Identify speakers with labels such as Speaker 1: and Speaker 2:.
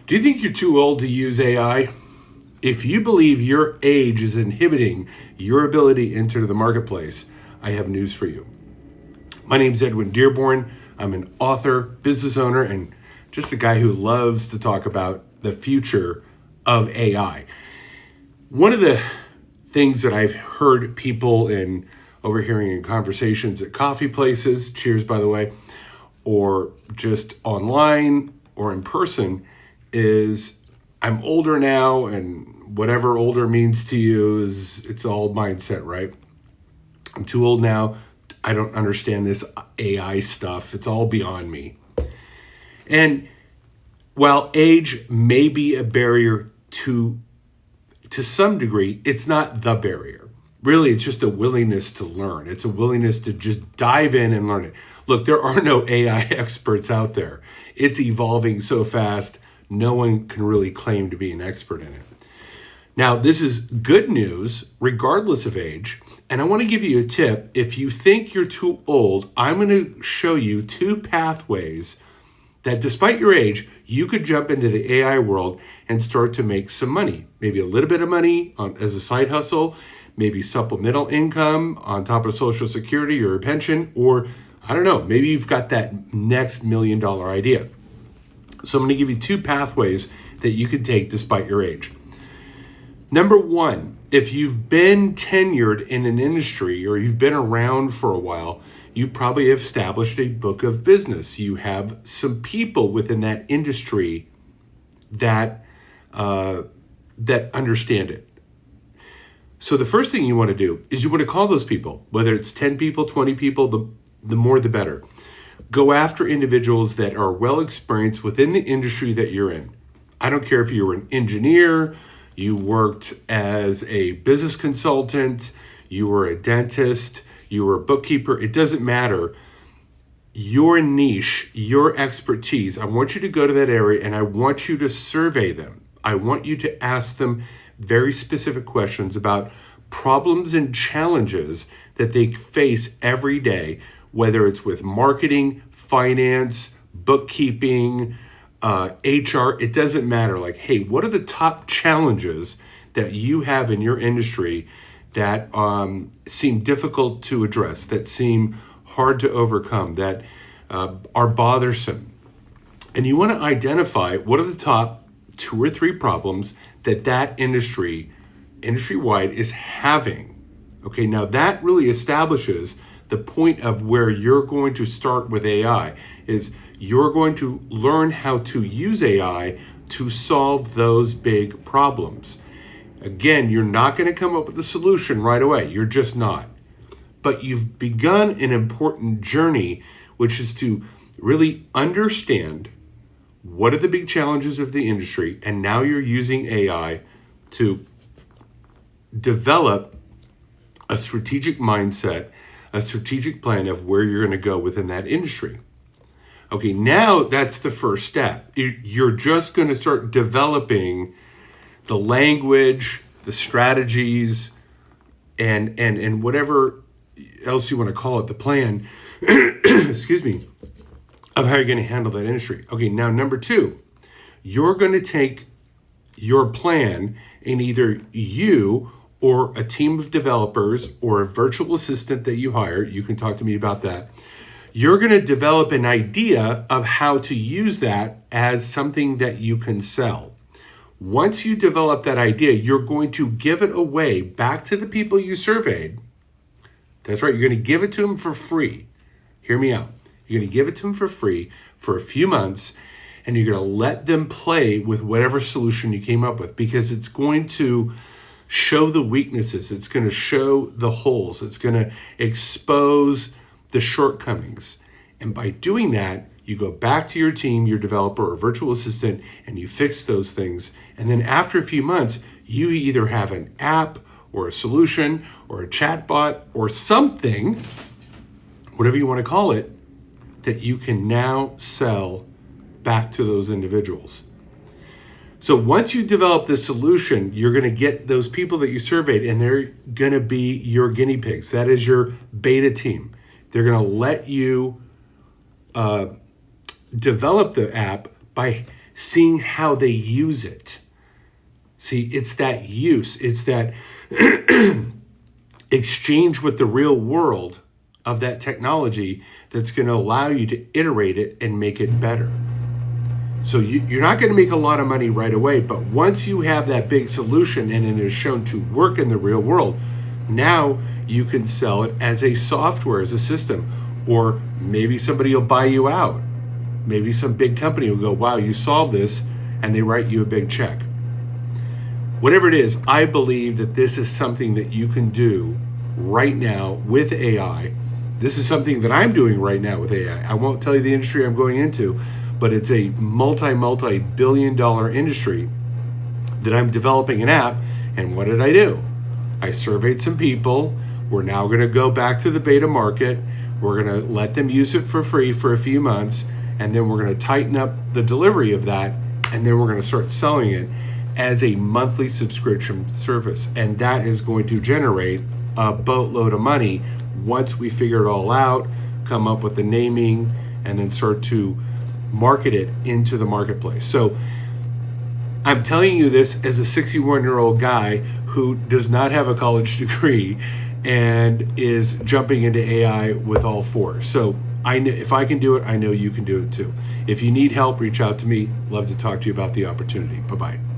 Speaker 1: Do you think you're too old to use AI? If you believe your age is inhibiting your ability to enter the marketplace, I have news for you. My name's Edwin Dearborn. I'm an author, business owner, and just a guy who loves to talk about the future of AI. One of the things that I've heard people overhearing in conversations at coffee places, cheers by the way, or just online or in person, is I'm older now, and whatever older means to you it's all mindset, right? I'm too old now. I don't understand this AI stuff. It's all beyond me. And while age may be a barrier to some degree, it's not the barrier. Really, it's just a willingness to learn. It's a willingness to just dive in and learn it. Look, there are no AI experts out there. It's evolving so fast, no one can really claim to be an expert in it. Now, this is good news, regardless of age. And I want to give you a tip. If you think you're too old, I'm going to show you two pathways that despite your age, you could jump into the AI world and start to make some money. Maybe a little bit of money as a side hustle, maybe supplemental income on top of Social Security or a pension, or I don't know, maybe you've got that next $1 million idea. So I'm going to give you two pathways that you can take despite your age. Number one, if you've been tenured in an industry or you've been around for a while, you probably have established a book of business. You have some people within that industry that understand it. So the first thing you want to do is you want to call those people, whether it's 10 people, 20 people, the more the better. Go after individuals that are well experienced within the industry that you're in. I don't care if you were an engineer, you worked as a business consultant, you were a dentist, you were a bookkeeper, it doesn't matter. Your niche, your expertise, I want you to go to that area and I want you to survey them. I want you to ask them very specific questions about problems and challenges that they face every day, whether it's with marketing, finance, bookkeeping, HR, it doesn't matter. Like, hey, what are the top challenges that you have in your industry that seem difficult to address, that seem hard to overcome, that are bothersome? And you want to identify what are the top 2 or 3 problems that industry-wide is having. Okay, now that really establishes the point of where you're going to start with AI is you're going to learn how to use AI to solve those big problems. Again, you're not going to come up with a solution right away. You're just not. But you've begun an important journey, which is to really understand what are the big challenges of the industry, and now you're using AI to develop a strategic mindset, a strategic plan of where you're going to go within that industry. Okay, now that's the first step. You're just going to start developing the language, the strategies, and whatever else you want to call it, the plan, excuse me, of how you're going to handle that industry. Okay, now number 2, you're going to take your plan and either you or a team of developers or a virtual assistant that you hire, you can talk to me about that. You're going to develop an idea of how to use that as something that you can sell. Once you develop that idea, you're going to give it away back to the people you surveyed. That's right, you're going to give it to them for free. Hear me out. You're going to give it to them for free for a few months, and you're going to let them play with whatever solution you came up with, because it's going to show the weaknesses. It's going to show the holes. It's going to expose the shortcomings. And by doing that, you go back to your team, your developer or virtual assistant, and you fix those things. And then after a few months, you either have an app or a solution or a chatbot or something, whatever you want to call it, that you can now sell back to those individuals. So once you develop this solution, you're going to get those people that you surveyed, and they're going to be your guinea pigs. That is your beta team. They're going to let you develop the app by seeing how they use it. See, it's that use, it's that exchange with the real world of that technology that's going to allow you to iterate it and make it better. So you're not going to make a lot of money right away, but once you have that big solution and it is shown to work in the real world, now you can sell it as a software, as a system, or maybe somebody will buy you out. Maybe some big company will go, wow, you solved this, and they write you a big check. Whatever it is, I believe that this is something that you can do right now with AI. This is something that I'm doing right now with AI. I won't tell you the industry I'm going into, but it's a multi-billion-dollar industry that I'm developing an app. And what did I do? I surveyed some people. We're now going to go back to the beta market. We're going to let them use it for free for a few months, and then we're going to tighten up the delivery of that, and then we're going to start selling it as a monthly subscription service. And that is going to generate a boatload of money once we figure it all out, come up with the naming, and then start to market it into the marketplace. So I'm telling you this as a 61-year-old guy who does not have a college degree and is jumping into AI with all four. So I know if I can do it, I know you can do it too. If you need help, reach out to me. Love to talk to you about the opportunity. Bye-bye.